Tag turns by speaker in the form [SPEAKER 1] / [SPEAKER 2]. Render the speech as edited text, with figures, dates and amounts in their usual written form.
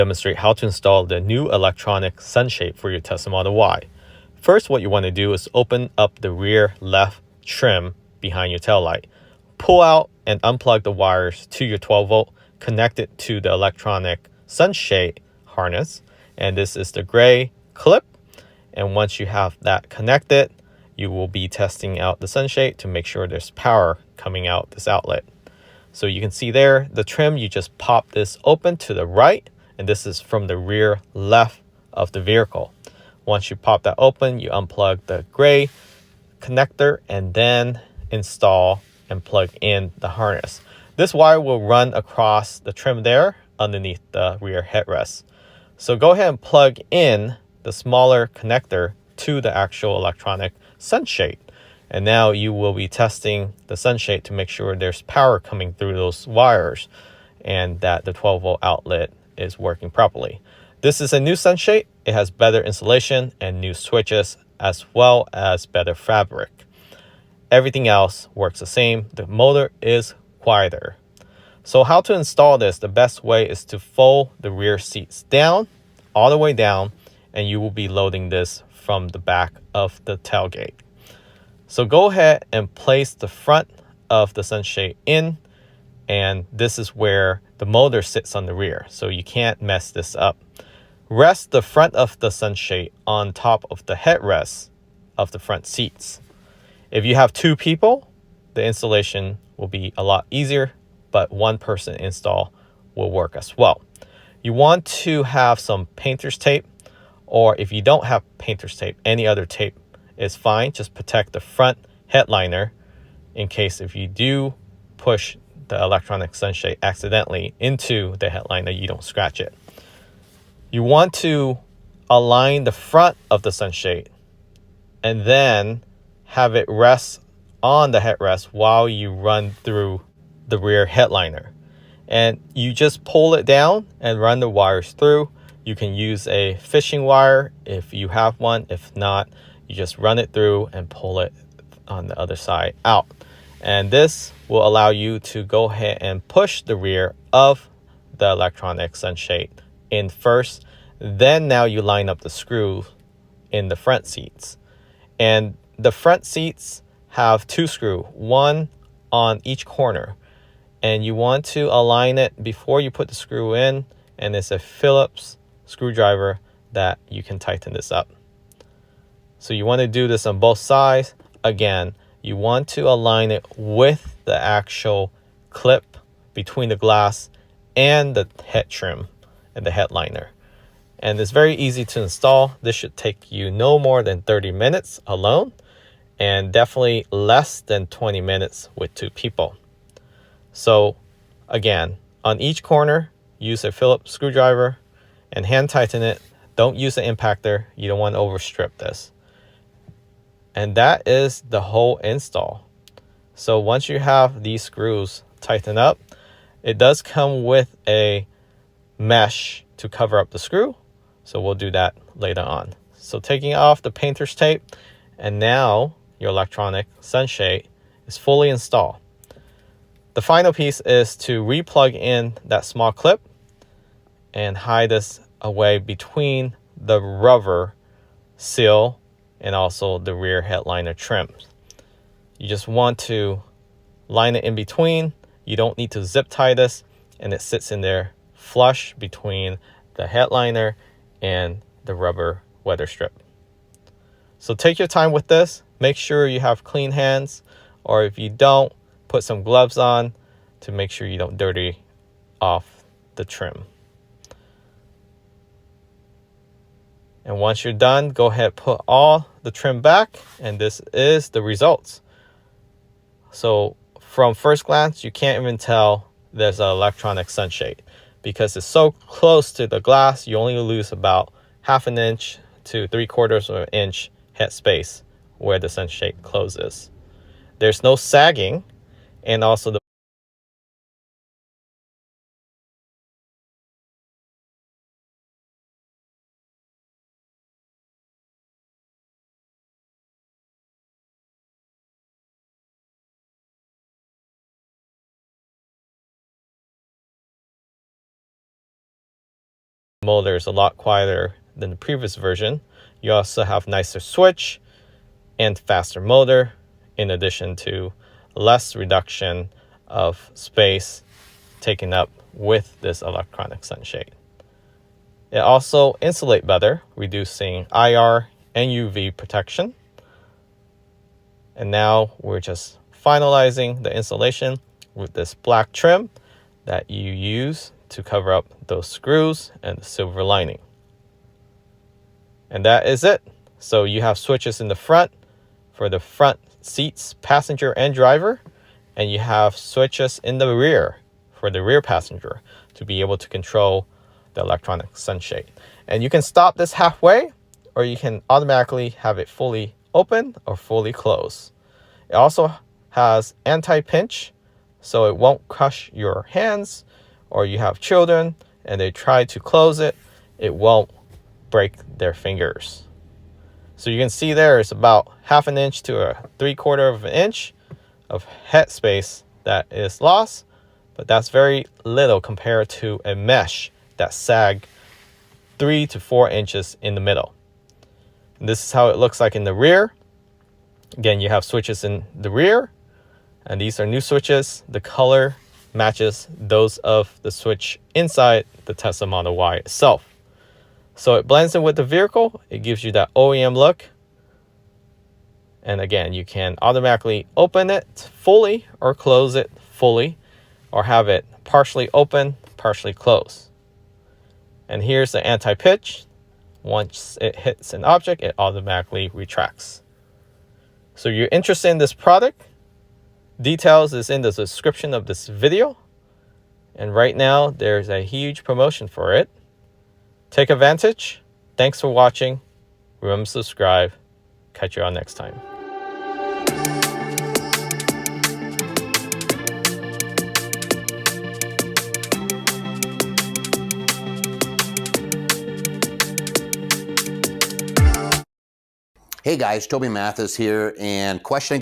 [SPEAKER 1] Demonstrate how to install the new electronic sunshade for your Tesla Model Y. First, what you want to do is open up the rear left trim behind your tail light. Pull out and unplug the wires to your 12-volt, connect it to the electronic sunshade harness, and this is the gray clip. And once you have that connected, you will be testing out the sunshade to make sure there's power coming out this outlet. So you can see there, the trim, you just pop this open to the right, and this is from the rear left of the vehicle. Once you pop that open, you unplug the gray connector and then install and plug in the harness. This wire will run across the trim there underneath the rear headrest. So go ahead and plug in the smaller connector to the actual electronic sunshade. And now you will be testing the sunshade to make sure there's power coming through those wires and that the 12-volt outlet is working properly. This is a new sunshade. It has better insulation and new switches as well as better fabric. Everything else works the same. The motor is quieter. So how to install this? The best way is to fold the rear seats down, all the way down, and you will be loading this from the back of the tailgate. So go ahead and place the front of the sunshade in, and this is where the motor sits on the rear, so you can't mess this up. Rest the front of the sunshade on top of the headrest of the front seats. If you have two people, the installation will be a lot easier, but one person install will work as well. You want to have some painter's tape, or if you don't have painter's tape, any other tape is fine. Just protect the front headliner in case if you do push the electronic sunshade accidentally into the headliner, you don't scratch it. You want to align the front of the sunshade and then have it rest on the headrest while you run through the rear headliner. And you just pull it down and run the wires through. You can use a fishing wire if you have one. If not, you just run it through and pull it on the other side out. And this will allow you to go ahead and push the rear of the electronic sunshade in first. Then now you line up the screw in the front seats. And the front seats have two screws, one on each corner. And you want to align it before you put the screw in. And it's a Phillips screwdriver that you can tighten this up. So you want to do this on both sides. Again, you want to align it with the actual clip between the glass and the head trim and the headliner. And it's very easy to install. This should take you no more than 30 minutes alone, and definitely less than 20 minutes with two people. So again, on each corner, use a Phillips screwdriver and hand tighten it. Don't use an impactor. You don't want to overstrip this. And that is the whole install. So once you have these screws tightened up, it does come with a mesh to cover up the screw. So we'll do that later on. So taking off the painter's tape, and now your electronic sunshade is fully installed. The final piece is to re-plug in that small clip and hide this away between the rubber seal and also the rear headliner trim. You just want to line it in between. You don't need to zip tie this, and it sits in there flush between the headliner and the rubber weather strip. So take your time with this. Make sure you have clean hands, or if you don't, put some gloves on to make sure you don't dirty off the trim. And once you're done, go ahead, put all the trim back, and this is the results. So from first glance, you can't even tell there's an electronic sunshade because it's so close to the glass. You only lose about 1/2 inch to 3/4 of an inch head space where the sunshade closes. There's no sagging, and also the motor is a lot quieter than the previous version. You also have nicer switch and faster motor, in addition to less reduction of space taken up with this electronic sunshade. It also insulates better, reducing IR and UV protection. And now we're just finalizing the insulation with this black trim that you use to cover up those screws and the silver lining. And that is it. So you have switches in the front for the front seats, passenger and driver, and you have switches in the rear for the rear passenger to be able to control the electronic sunshade. And you can stop this halfway, or you can automatically have it fully open or fully close. It also has anti-pinch, so it won't crush your hands, or you have children and they try to close it, it won't break their fingers. So you can see there is about 1/2 inch to a 3/4 inch of head space that is lost, but that's very little compared to a mesh that sag 3 to 4 inches in the middle. And this is how it looks like in the rear. Again, you have switches in the rear, and these are new switches. The color matches those of the switch inside the Tesla Model Y itself. So it blends in with the vehicle. It gives you that OEM look. And again, you can automatically open it fully or close it fully, or have it partially open, partially closed. And here's the anti-pitch. Once it hits an object, it automatically retracts. So if you're interested in this product, details is in the description of this video. And right now, there's a huge promotion for it. Take advantage. Thanks for watching. Remember to subscribe. Catch you on next time.
[SPEAKER 2] Hey guys, Toby Mathis here, and question